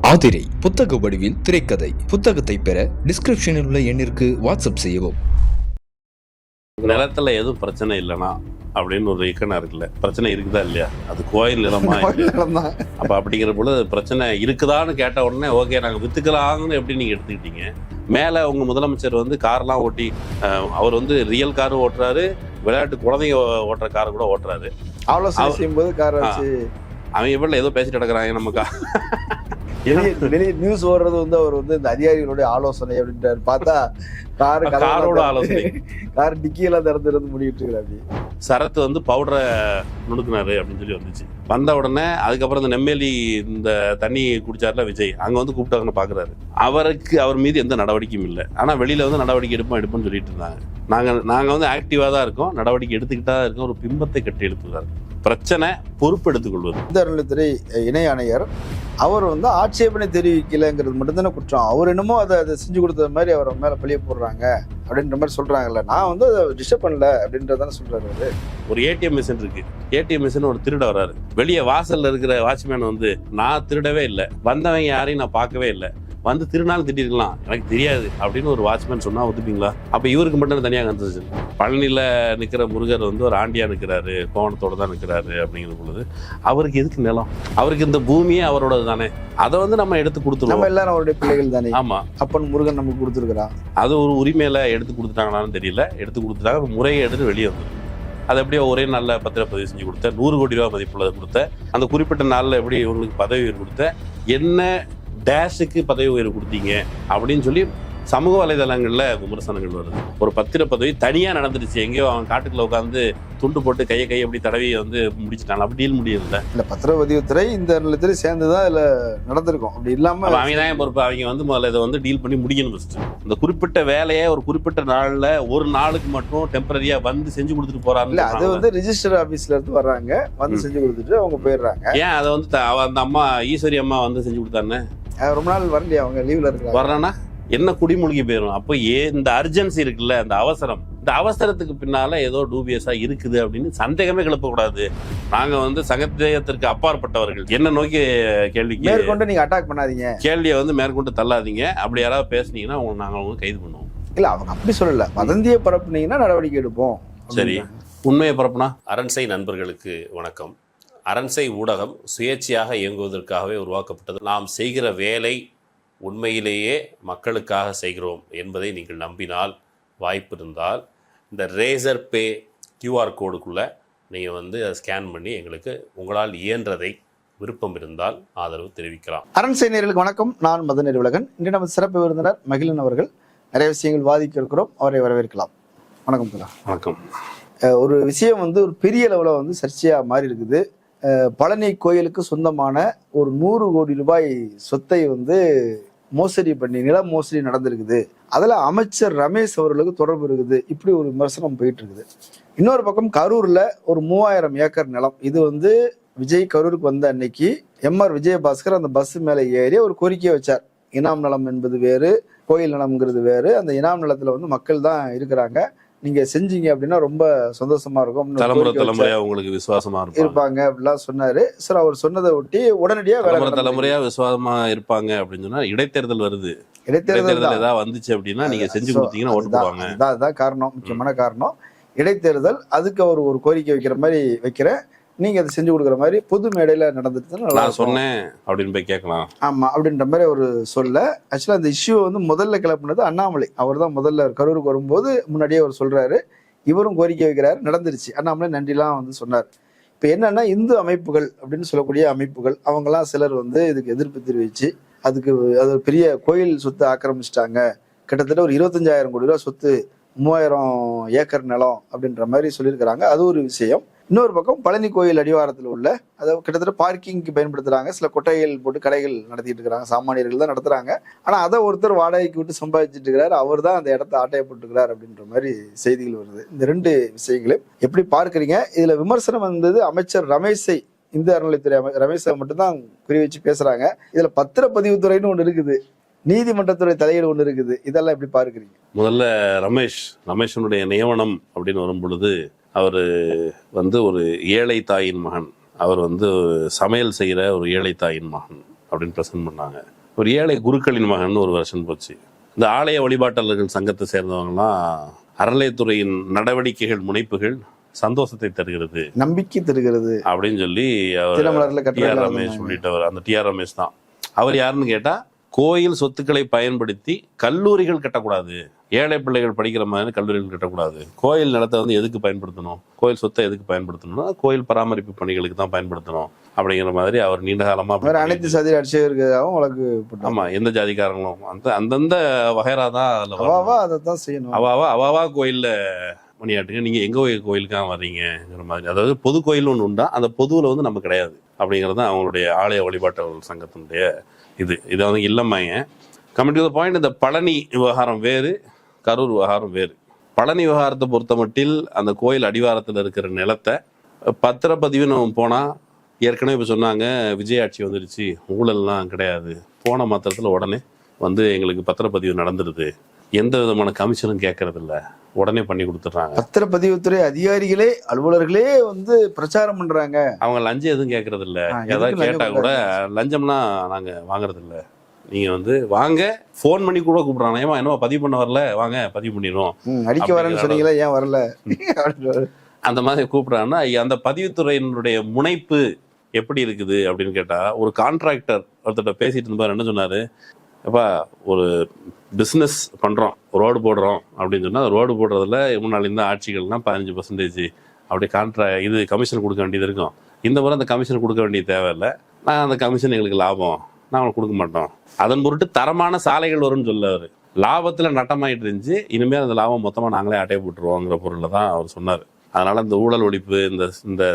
ஆதிரை புத்தக வடிவில் திரைக்கதை. புத்தகத்தை பெற டிஸ்கிரிப்ஷனில் உள்ள எண்ணிற்கு வாட்ஸ்அப் செய்யவும். நிலத்துல எதுவும் பிரச்சனை இல்லைனா அப்படின்னு ஒரு இயக்கணம் இருக்குல்ல, பிரச்சனை இருக்குதா இல்லையா? அது கோயில் நிலமா? அப்ப அப்படிங்கிற பொழுது பிரச்சனை இருக்குதான்னு கேட்ட உடனே ஓகே நாங்கள் வித்துக்கலாம்னு எப்படி நீங்க எடுத்துக்கிட்டீங்க? மேல உங்க முதலமைச்சர் வந்து கார்லாம் ஓட்டி, அவர் வந்து ரியல் காரும் ஓட்டுறாரு, விளையாட்டு குழந்தைங்க ஓட்டுற காரை கூட ஓட்டுறாரு. அவ்வளோ செய்யும்போது கார் வச்சு அவன் எப்படி ஏதோ பேசிட்டு கிடக்குறாங்க நமக்கா. வெளியே நியூஸ் ஓடுறது வந்து அவர் வந்து இந்த அதிகாரிகளுடைய ஆலோசனை அப்படின்றாரு. பார்த்தா காரோட ஆலோசனை, கார் டிக்கியெல்லாம் திறந்து முடிக்கிட்டு இருக்கிறாரு. சரத்து வந்து பவுடரை நுணுக்குனாரு அப்படின்னு சொல்லி வந்துச்சு. வந்த உடனே அதுக்கப்புறம் இந்த நெம்மேலி இந்த தண்ணி குடிச்சார்ல விஜய், அங்க வந்து கூப்பிட்டாங்கன்னு பாக்குறாரு. அவர் மீது எந்த நடவடிக்கையும் இல்லை. ஆனா வெளியில வந்து நடவடிக்கை எடுப்போம்னு சொல்லிட்டு இருந்தாங்க. நாங்க வந்து ஆக்டிவா தான் இருக்கோம், நடவடிக்கை எடுத்துக்கிட்டா இருக்கோம். ஒரு பிம்பத்தை கட்டி எழுப்புறாரு. பிரச்சனை பொறுப்பு எடுத்துக்கொள்வது. இந்த அறநிலையத்துறை இணை ஆணையர் அவர் வந்து ஆட்சேபனை தெரிவிக்கலைங்கிறது மட்டும்தானே குற்றம். அவர் என்னமோ அதை செஞ்சு கொடுத்தது மாதிரி அவர் மேல பழிய போடுறாங்க அப்படின்ற மாதிரி சொல்றாங்கல்ல. நான் வந்து அதை டிஸ்டர்ப் பண்ணல அப்படின்றதானே சொல்றாரு அவரு. ஒரு ஏடிஎம் மிஷின் இருக்கு, ஏடிஎம் மிஷின் ஒரு திருட வர்றாரு. வெளியே வாசல்ல இருக்கிற வாட்ச்மேன் வந்து நான் திருடவே இல்லை, வந்தவங்க யாரையும் நான் பார்க்கவே இல்லை, வந்து திருநாள் திட்டிருக்கலாம், எனக்கு தெரியாது அப்படின்னு ஒரு வாட்ச்மேன் சொன்னா ஒத்துப்பீங்களா? அப்ப இவருக்கு மட்டும் தனியாக வந்துச்சு. பழனியில நிக்கிற முருகர் வந்து ஒரு ஆண்டியா நிற்கிறாரு, கோவணத்தோட தான் நிற்கிறாரு. அப்படிங்கிற பொழுது அவருக்கு எதுக்கு நிலம்? அவருக்கு இந்த பூமியே அவரோட தானே. அதை வந்து நம்ம எடுத்து கொடுத்துருவோம். நம்ம எல்லாரும் அவருடைய பிள்ளைகள் தானே. ஆமா, அப்பன் முருகன் நமக்கு கொடுத்துருக்கிறான். அது ஒரு உரிமையில எடுத்து கொடுத்துட்டாங்களான்னு தெரியல. எடுத்து கொடுத்துட்டாங்க, முறையை எடுத்து வெளியே வந்துடும். அது எப்படியோ ஒரே நாளில் பத்திரப்பதிவு செஞ்சு கொடுத்த, 100 கோடி ரூபா மதிப்புள்ளதை கொடுத்த, அந்த குறிப்பிட்ட நாளில் எப்படி இவங்களுக்கு பதவி உயர்வு கொடுத்த, என்ன டேஷுக்கு பதவி உயர்வு கொடுத்தீங்க அப்படின்னு சொல்லி சமூக வலைதளங்கள்ல விமர்சனங்கள் வருது. ஒரு பத்திரப்பதவி தனியா நடந்துருச்சு, எங்கேயோ அவன் காட்டுக்குள்ள உட்காந்து துண்டு போட்டு கையை அப்படி தடவி வந்து முடிச்சுட்டாங்க. அப்படி டீல் முடியல. இல்ல பத்திரப்பதிவுத்துறை இந்த நிலத்துல சேர்ந்துதான் இதுல நடந்திருக்கும். அப்படி இல்லாம அவங்க தான் பொறுப்பு. அவங்க வந்து முதல்ல இதை வந்து டீல் பண்ணி முடிக்கணும். ஃபர்ஸ்ட் இந்த குறிப்பிட்ட வேலையை ஒரு குறிப்பிட்ட நாள்ல ஒரு நாளுக்கு மட்டும் டெம்பரரியா வந்து செஞ்சு கொடுத்துட்டு போறாங்க. இல்ல அது வந்து ரிஜிஸ்டர் ஆபீஸ்ல இருந்து வர்றாங்க, வந்து செஞ்சு கொடுத்துட்டு அவங்க போயிடுறாங்க. ஏன் அதை வந்து அந்த அம்மா ஈஸ்வரி அம்மா வந்து செஞ்சு கொடுத்தானே? ரொம்ப நாள் வரலையா? அவங்க லீவ்ல இருக்காங்க. வர்றானா என்ன குடிமூழ்கி போயிடும். அப்போ இந்த அர்ஜென்சி இருக்குல்ல, இந்த அவசரம், இந்த அவசரத்துக்கு பின்னால ஏதோ டூபியஸா இருக்குது அப்படின்னு சந்தேகமே கிளப்பக்கூடாது. நாங்க வந்து சங்கத்திற்கு அப்பாற்பட்டவர்கள். என்ன நோக்கி கேள்விக்கு மேற்கொண்டு நீங்க அட்டாக் பண்ணாதீங்க, கேள்வியை வந்து மேற்கொண்டு தள்ளாதீங்க. அப்படி யாராவது பேசுனீங்கன்னா நாங்க கைது பண்ணுவோம். இல்ல அவங்க அப்படி சொல்லல, வதந்தியை பரப்புனீங்கன்னா நடவடிக்கை எடுப்போம். சரி, உண்மையை பரப்புனா. அரண்சை நண்பர்களுக்கு வணக்கம். அரண்சை ஊடகம் சுயேட்சையாக இயங்குவதற்காகவே உருவாக்கப்பட்டது. நாம் செய்கிற வேலை உண்மையிலேயே மக்களுக்காக செய்கிறோம் என்பதை நீங்கள் நம்பினால், வாய்ப்பு இருந்தால் இந்த ரேசர் பே QR கோடுக்குள்ளே நீங்கள் வந்து அதை ஸ்கேன் பண்ணி எங்களுக்கு உங்களால் இயன்றதை விருப்பம் இருந்தால் ஆதரவு தெரிவிக்கலாம். அரண்சை நேயர்களுக்கு வணக்கம். நான் மதன் அறிவுலகன். இன்று நமது சிறப்பு விருந்தினர் மகிழன் அவர்கள். நிறைய விஷயங்கள் வாதிக்க இருக்கிறோம், அவரை வரவேற்கலாம். வணக்கம். வணக்கம். ஒரு விஷயம் வந்து ஒரு பெரிய லெவலில் வந்து சர்ச்சையாக மாறி இருக்குது. பழனி கோயிலுக்கு சொந்தமான ஒரு 100 கோடி ரூபாய் சொத்தை வந்து மோசடி பண்ணி, நில மோசடி நடந்திருக்குது. அதில் அமைச்சர் ரமேஷ் அவர்களுக்கு தொடர்பு இருக்குது. இப்படி ஒரு விமர்சனம் போயிட்டு இருக்குது. இன்னொரு பக்கம் கரூரில் ஒரு 3000 ஏக்கர் நிலம். இது வந்து விஜய் கரூருக்கு வந்த அன்னைக்கு MR விஜயபாஸ்கர் அந்த பஸ் மேலே ஏறி ஒரு கோரிக்கையை வச்சார். இனாம் நிலம் என்பது வேறு, கோயில் நிலம்ங்கிறது வேறு. அந்த இனாம் நிலத்தில் வந்து மக்கள் தான் இருக்கிறாங்க, நீங்க செஞ்சீங்க அப்படின்னா ரொம்ப சந்தோஷமா இருக்கும், தலைமுறையா உங்களுக்கு விசுவாசமா இருப்பாங்க அப்படிலாம் சொன்னாரு. சார் அவர் சொன்னதை ஒட்டி உடனடியா தலைமுறையா விசுவாசமா இருப்பாங்க அப்படின்னு சொன்னா இடைத்தேர்தல் வருது. இடைத்தேர்தல் ஏதாவது வந்துச்சு அப்படின்னா நீங்க செஞ்சு கொடுத்தீங்கன்னா ஓட்டு போடுவாங்க. அதுதான் காரணம், முக்கியமான காரணம் இடைத்தேர்தல். அதுக்கு அவர் ஒரு கோரிக்கை வைக்கிற மாதிரி வைக்கிறேன், நீங்க அதை செஞ்சு கொடுக்குற மாதிரி பொது மேடையில நடந்துட்டு நான் சொன்னேன் அப்படின்னு போய் கேட்கலாம். ஆமா அப்படின்ற மாதிரி ஒரு சொல்ல. ஆக்சுவலா அந்த இஷ்யூ வந்து முதல்ல கிளப்புனது அண்ணாமலை. அவர் தான் முதல்ல கரூருக்கு வரும்போது முன்னாடியே அவர் சொல்றாரு, இவரும் கோரிக்கை வைக்கிறாரு, நடந்துருச்சு. அண்ணாமலை நன்றிலாம் வந்து சொன்னார். இப்ப என்னன்னா இந்து அமைப்புகள் அப்படின்னு சொல்லக்கூடிய அமைப்புகள் அவங்கெல்லாம் சிலர் வந்து இதுக்கு எதிர்ப்பு தெரிவிச்சு, அதுக்கு அது ஒரு பெரிய கோயில் சொத்து ஆக்கிரமிச்சிட்டாங்க, கிட்டத்தட்ட ஒரு 25,000 கோடி ரூபாய் சொத்து, 3000 ஏக்கர் நிலம் அப்படின்ற மாதிரி சொல்லியிருக்கிறாங்க. அது ஒரு விஷயம். இன்னொரு பக்கம் பழனி கோயில் அடிவாரத்தில் உள்ள, அதாவது கிட்டத்தட்ட பார்க்கிங்க்கு பயன்படுத்துறாங்க, சில கொட்டைகள் போட்டு கடைகள் நடத்திட்டு இருக்கிறாங்க, சாமானியர்கள் தான் நடத்துறாங்க. ஆனா அதை ஒருத்தர் வாடகைக்கு விட்டு சம்பாதிச்சுட்டு இருக்கிறாரு, அவர் தான் அந்த இடத்த ஆட்டையப்பட்டுக்கிறார் அப்படின்ற மாதிரி செய்திகள் வருது. இந்த 2 விஷயங்களையும் எப்படி பார்க்குறீங்க? இதுல விமர்சனம் வந்தது அமைச்சர் ரமேஷை, இந்து அறநிலையத்துறை ரமேஷை மட்டும்தான் குறி வச்சு பேசுறாங்க. இதுல பத்திரப்பதிவுத்துறைன்னு ஒண்ணு இருக்குது, நீதிமன்றத்துறை தலையீடு ஒண்ணு இருக்குது. இதெல்லாம் எப்படி பார்க்குறீங்க? முதல்ல ரமேஷனுடைய நியமனம் அப்படின்னு வரும் பொழுது, அவர் வந்து ஒரு ஏழை தாயின் மகன், அவர் வந்து சமையல் செய்கிற ஒரு ஏழை தாயின் மகன் அப்படின்னு பிரசன்ட் பண்ணாங்க. ஒரு ஏழை குருக்களின் மகன் ஒரு வருஷம் போச்சு. இந்த ஆலய வழிபாட்டாளர்கள் சங்கத்தை சேர்ந்தவங்கலாம் அறநிலையத்துறையின் நடவடிக்கைகள் முனைப்புகள் சந்தோஷத்தை தருகிறது, நம்பிக்கை தருகிறது அப்படின்னு சொல்லி டிஆர் ரமேஷ் உள்ளிட்டவர், அந்த டிஆர் ரமேஷ் தான். அவர் யாருன்னு கேட்டா, கோயில் சொத்துக்களை பயன்படுத்தி கல்லூரிகள் கட்டக்கூடாது, ஏழை பிள்ளைகள் படிக்கிற மாதிரி கல்லூரிகள் கட்டக்கூடாது, கோயில் நிலத்தை வந்து எதுக்கு பயன்படுத்தணும், கோயில் சொத்தை எதுக்கு பயன்படுத்தணும்னா கோயில் பராமரிப்பு பணிகளுக்கு தான் பயன்படுத்தணும் அப்படிங்கிற மாதிரி அவர் நீண்ட காலமா அனைத்து சாதி அடிச்சவருக்காகவும் வழக்கு. ஆமா, எந்த ஜாதிக்காரங்களும் அந்தந்த வகைரா தான் அதைத்தான் செய்யணும். அவாவா கோயில்ல பணியாட்டுங்க, நீங்க எங்க கோயிலுக்காக வர்றீங்கிற மாதிரி. அதாவது பொது கோயில் ஒன்று உண்டா, அந்த பொதுவில் வந்து நம்ம கிடையாது அப்படிங்கிறது தான் அவங்களுடைய ஆலய வழிபாட்டாளர்கள் சங்கத்தினுடைய இது வந்து இல்லம்மாங்க. கமிங் டு த பாயிண்ட், இந்த பழனி விவகாரம் வேறு, கரூர் விவகாரம் வேறு. பழனி விவகாரத்தை பொறுத்த மட்டில் அந்த கோயில் அடிவாரத்தில் இருக்கிற நிலத்தை பத்திரப்பதிவு நம்ம போனால், ஏற்கனவே இப்போ சொன்னாங்க விஜய் ஆட்சி வந்துடுச்சு, ஊழல்லாம் கிடையாது, போன மாத்திரத்தில் உடனே வந்து எங்களுக்கு பத்திரப்பதிவு நடந்துடுது, எந்த விதமான கமிஷனும் கேட்கறதில்ல, உடனே பண்ணி கொடுத்துட்றாங்க. பத்திரப்பதிவுத்துறை அதிகாரிகளே அலுவலர்களே வந்து பிரச்சாரம் பண்றாங்க. அவங்க லஞ்சம் எதுவும் கேட்கறது இல்ல, ஏதாவது கேட்டா கூட லஞ்சம்லாம் நாங்க வாங்குறது இல்ல, நீங்க வந்து வாங்க, போன் பண்ணி கூட கூப்பிடுறாங்க, ஏமா என்னவா பதிவு பண்ண வரல, வாங்க பதிவு பண்ணிடுவோம், அடிக்க வரேன்னு சொன்னீங்களா, ஏன் வரல, அந்த மாதிரி கூப்பிடுறாங்கன்னா அந்த பதிவுத்துறையினுடைய முனைப்பு எப்படி இருக்குது அப்படின்னு கேட்டா, ஒரு கான்ட்ராக்டர் ஒருத்தட்ட பேசிட்டு இருந்தவர் என்ன சொன்னாரு, அப்பா ஒரு பிஸ்னஸ் பண்ணுறோம், ரோடு போடுறோம் அப்படின்னு சொன்னால், ரோடு போடுறதுல முன்னாள் இந்த ஆட்சிகள்லாம் 15% அப்படி இது கமிஷன் கொடுக்க வேண்டியது இருக்கும். இந்த முறை அந்த கமிஷன் கொடுக்க வேண்டிய தேவையில்லை, நான் அந்த கமிஷன் எங்களுக்கு லாபம், நாங்கள் கொடுக்க மாட்டோம், அதன் பொருட்டு தரமான சாலைகள் வரும்னு சொல்லுவார். லாபத்தில் நட்டமாயிட்டு இருந்துச்சு, இனிமேல் அந்த லாபம் மொத்தமாக நாங்களே அட்டையை போட்டுருவோங்கிற பொருளில் தான் அவர் சொன்னார். அதனால் இந்த ஊழல் ஒழிப்பு,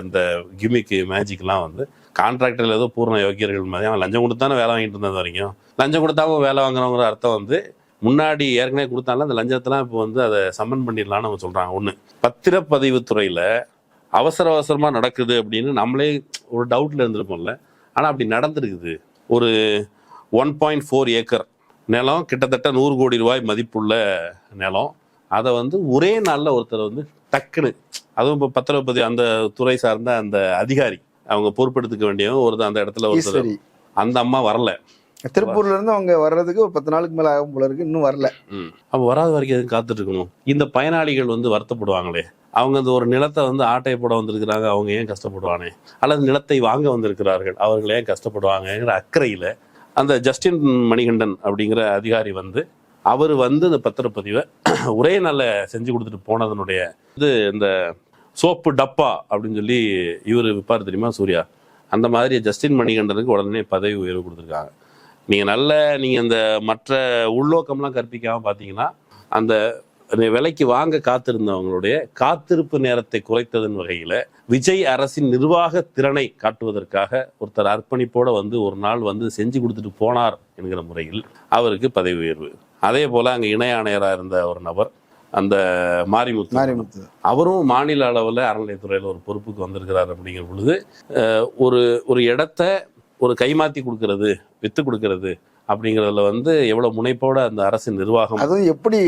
இந்த கிமிக்கு மேஜிக்லாம் வந்து கான்ட்ராக்டரில் ஏதோ பூர்ண யோக்கியர்கள் மாதிரி, அவன் லஞ்சம் கொடுத்தானே வேலை வாங்கிட்டு இருந்தது வரைக்கும், லஞ்சம் கொடுத்தாம வேலை வாங்குறவங்கிற அர்த்தம் வந்து முன்னாடி ஏற்கனவே கொடுத்தாலும் அந்த லஞ்சத்தெல்லாம் இப்போ வந்து அதை சம்மன் பண்ணிடலான்னு அவங்க சொல்கிறாங்க. ஒன்று, பத்திரப்பதிவுத்துறையில் அவசரமாக நடக்குது அப்படின்னு நம்மளே ஒரு டவுட்டில் இருந்திருப்போம்ல, ஆனால் அப்படி நடந்துருக்குது. ஒரு 1.4 ஏக்கர் நிலம், கிட்டத்தட்ட 100 கோடி ரூபாய் மதிப்புள்ள நிலம், அதை வந்து ஒரே நாளில் ஒருத்தர் வந்து டக்குன்னு, அதுவும் இப்போ பத்திரப்பதிவு அந்த துறை சார்ந்த அந்த அதிகாரி அவங்க பொறுப்பெடுத்துக்க வேண்டிய ஒரு அந்த இடத்துல ஒருத்தர், அந்த அம்மா வரல, திருப்பூர்ல இருந்து அவங்க வர்றதுக்கு ஒரு 10 நாளுக்கு மேல ஆகும் போல இருக்கு, இன்னும் வரல. அப்ப வராத வரைக்கும் எதுவும் காத்துட்டு இருக்கணும்? இந்த பயனாளிகள் வந்து வருத்தப்படுவாங்களே, அவங்க அந்த ஒரு நிலத்தை வந்து ஆட்டை போட வந்திருக்கிறாங்க, அவங்க ஏன் கஷ்டப்படுவானே, அல்லது நிலத்தை வாங்க வந்திருக்கிறார்கள், அவர்கள் ஏன் கஷ்டப்படுவாங்கிற அக்கறையில அந்த ஜஸ்டின் மணிகண்டன் அப்படிங்கிற அதிகாரி வந்து அவர் வந்து இந்த பத்திரப்பதிவை ஒரே நாள்ல செஞ்சு கொடுத்துட்டு போனதனுடைய இந்த சோப்பு டப்பா அப்படின்னு சொல்லி இவர் விற்பார் தெரியுமா, சூர்யா, அந்த மாதிரி ஜஸ்டின் மணிகண்டனுக்கு உடனே பதவி உயர்வு கொடுத்துருக்காங்க. நீங்கள் இந்த மற்ற உள்நோக்கம்லாம் கற்பிக்காமல் பார்த்தீங்கன்னா, அந்த விலைக்கு வாங்க காத்திருந்தவங்களுடைய காத்திருப்பு நேரத்தை குறைத்ததன் வகையில் விஜய் அரசின் நிர்வாக திறனை காட்டுவதற்காக ஒருத்தர் அர்ப்பணிப்போடு வந்து ஒரு நாள் வந்து செஞ்சு கொடுத்துட்டு போனார் என்கிற முறையில் அவருக்கு பதவி உயர்வு. அதே போல் அங்கே இணை ஆணையராக இருந்த ஒரு நபர், அந்த மாரிமுத்து, அவரும் மாநில அளவில் அறநிலையத்துறையில் ஒரு பொறுப்புக்கு வந்திருக்கிறார். அப்படிங்கிற பொழுது ஒரு இடத்த ஒரு கைமாற்றி கொடுக்கறது, வித்து கொடுக்கறது அப்படிங்கிறதுல வந்து எவ்வளவு முனைப்போட அந்த அரசின் நிர்வாகம், அதுவும் எப்படி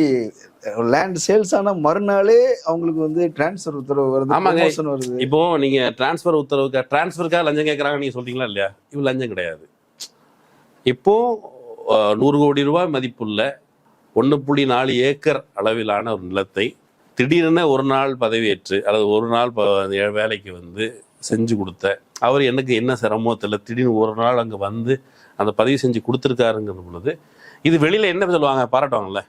லேண்ட் சேல்ஸ் ஆன மறுநாளே அவங்களுக்கு வந்து டிரான்ஸ்ஃபர் உத்தரவு வருது. ஆமாங்க, இப்போ நீங்க டிரான்ஸ்ஃபர் டிரான்ஸ்ஃபருக்காக லஞ்சம் கேட்கறாங்க நீங்க சொல்றீங்களா இல்லையா? இவ் லஞ்சம் கிடையாது. இப்போ 100 கோடி ரூபாய் மதிப்புள்ள 1.4 ஏக்கர் அளவிலான ஒரு நிலத்தை திடீரென ஒரு நாள் பதவியேற்று அல்லது ஒரு நாள் வேலைக்கு வந்து செஞ்சு கொடுத்த அவர் எனக்கு என்ன சிரமத்தில் திடீர்னு ஒரு நாள் அங்கே வந்து அந்த பதிவு செஞ்சு கொடுத்துருக்காருங்கிற பொழுது இது வெளியில் என்ன சொல்லுவாங்க, பாராட்டுவாங்கல்ல,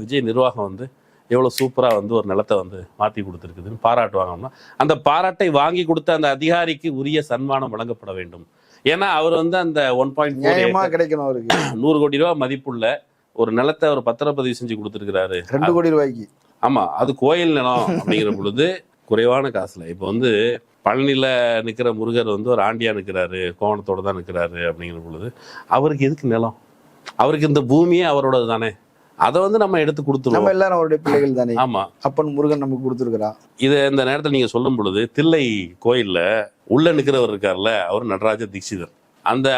விஜய் நிர்வாகம் வந்து எவ்வளோ சூப்பராக வந்து ஒரு நிலத்தை வந்து மாற்றி கொடுத்துருக்குதுன்னு பாராட்டுவாங்கன்னா, அந்த பாராட்டை வாங்கி கொடுத்த அந்த அதிகாரிக்கு உரிய சன்மானம் வழங்கப்பட வேண்டும். ஏன்னா அவர் வந்து அந்த 1.4 கிடைக்கணும், அவருக்கு 100 கோடி ரூபாய் மதிப்புள்ள ஒரு நிலத்தை அவர் பத்திரப்பதிவு செஞ்சு கொடுத்துருக்கிறாரு 2 கோடி ரூபாய்க்கு. ஆமா, அது கோயில் நிலம் அப்படிங்கிற பொழுது குறைவான காசுல. இப்போ வந்து பழனியில் நிற்கிற முருகர் வந்து ஒரு ஆண்டியா நிற்கிறாரு, கோவணத்தோடு தான் நிற்கிறாரு. அப்படிங்கிற பொழுது அவருக்கு எதுக்கு நிலம்? அவருக்கு இந்த பூமியே அவரோடது தானே, அதை வந்து நம்ம எடுத்து கொடுத்துருவோம். நம்ம எல்லாரும் அவருடைய பிள்ளைகள் தானே. ஆமா, அப்பன் முருகன் நமக்கு கொடுத்துருக்கிறான். இது இந்த நேரத்தில் நீங்க சொல்லும் பொழுது தில்லை கோயில்ல உள்ள நிற்கிறவர் இருக்கார்ல, அவர் நடராஜ தீட்சிதர். அந்த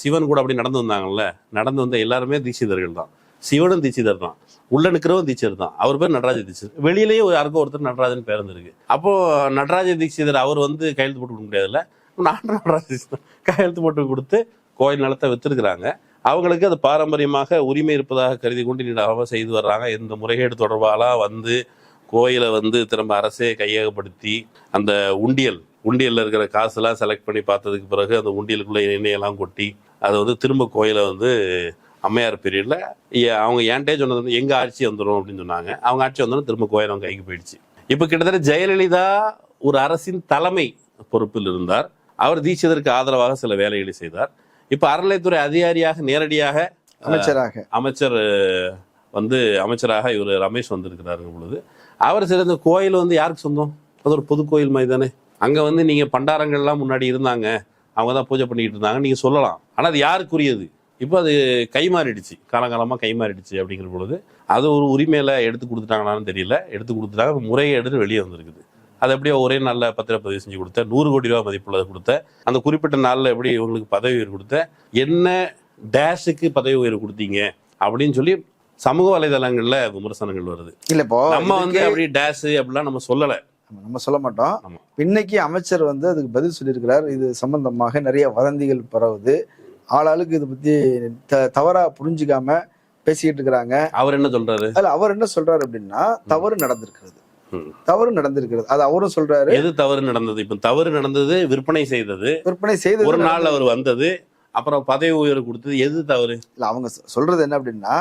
சிவன் கூட அப்படி நடந்து வந்தாங்கல்ல, நடந்து வந்த எல்லாருமே தீட்சிதர்கள் தான். சிவனும் தீட்சிதர் தான், உள்ள நிற்கிறவன் தீட்சிதர் தான். அவர் பேர் நடராஜ தீட்சிதர். வெளியிலேயே யாருக்கும் ஒருத்தர் நடராஜன் பேர் இருந்திருக்கு. அப்போ நடராஜ தீட்சிதர் அவர் வந்து கையெழுத்து போட்டு கொடுக்க முடியாதுல்ல, நான் நடராஜ கையெழுத்து போட்டு கொடுத்து கோயில் நிலத்தை வித்துருக்குறாங்க. அவங்களுக்கு அது பாரம்பரியமாக உரிமை இருப்பதாக கருதி கொண்டு நீடாக செய்து வர்றாங்க. இந்த முறைகேடு தொடர்பாலாம் வந்து கோயிலை வந்து திரும்ப அரசே கையகப்படுத்தி அந்த உண்டியல்ல இருக்கிற காசுலாம் செலக்ட் பண்ணி பார்த்ததுக்கு பிறகு அந்த உண்டியலுக்குள்ள எண்ணெயெல்லாம் கொட்டி அதை வந்து திரும்ப கோயிலை வந்து அம்மையார் பீரியட்ல அவங்க ஏன்டே சொன்னது வந்து எங்க ஆட்சி வந்துடும் அப்படின்னு சொன்னாங்க. அவங்க ஆட்சி வந்தோம் திரும்ப கோயில் அவங்க கைக்கு போயிடுச்சு. இப்ப கிட்டத்தட்ட ஜெயலலிதா ஒரு அரசின் தலைமை பொறுப்பில் இருந்தார். அவர் தீட்சிதற்கு ஆதரவாக சில வேலைகளை செய்தார். இப்ப அறநிலைத்துறை அதிகாரியாக நேரடியாக அமைச்சர் வந்து அமைச்சராக இவர் ரமேஷ் வந்திருக்கிறாருங்க பொழுது அவர் சிறந்த கோயில் வந்து யாருக்கு சொந்தம்? அது ஒரு பொது கோயில் மாதிரி தானே. அங்க வந்து நீங்க பண்டாரங்கள்லாம் முன்னாடி இருந்தாங்க, அவங்க தான் பூஜை பண்ணிட்டு இருந்தாங்க நீங்க சொல்லலாம். ஆனா அது யாருக்குரியது? இப்போ அது கைமாறிடுச்சு, காலகாலமாக கைமாறிடுச்சு. அப்படிங்கிற பொழுது அது ஒரு உரிமையில எடுத்து கொடுத்துட்டாங்களான்னு தெரியல. எடுத்து கொடுத்துட்டாங்க, முறையை எடுத்து வெளியே வந்திருக்குது. அது எப்படியோ ஒரே நாளில் பத்திரப்பதிவு செஞ்சு கொடுத்த 100 கோடி ரூபா மதிப்புள்ளதை கொடுத்த அந்த குறிப்பிட்ட நாளில் எப்படி இவங்களுக்கு பதவி உயர்வு கொடுத்த என்ன டேஷுக்கு பதவி உயர்வு கொடுத்தீங்க அப்படின்னு சொல்லி சமூக வலைதளங்கள்ல விமர்சனங்கள் வருது. இல்ல இப்போ நம்ம வந்து அப்படி டேஷ் அப்படிலாம் நம்ம சொல்லலை, நம்ம சொல்ல மாட்டோம். இன்னைக்கு அமைச்சர் வந்து அதுக்கு பதில் சொல்லியிருக்கிறார். இது சம்பந்தமாக நிறைய வதந்திகள் பரவுது, ஆளாளுக்கு இதை பத்தி தவறா புரிஞ்சுக்காம பேசிக்கிட்டு இருக்கிறாங்க. அவர் என்ன சொல்றாரு? அதுல அவர் என்ன சொல்றாரு அப்படின்னா தவறு நடந்திருக்கிறது, தவறு நடந்திருக்கிறது. அது அவரும் சொல்றாரு. எது தவறு நடந்தது? இப்ப தவறு நடந்தது விற்பனை செய்தது ஒரு நாள் அவர் வந்தது, அப்புறம் பதவி உயர்வு கொடுத்தது. எது தவறு? இல்ல அவங்க சொல்றது என்ன அப்படின்னா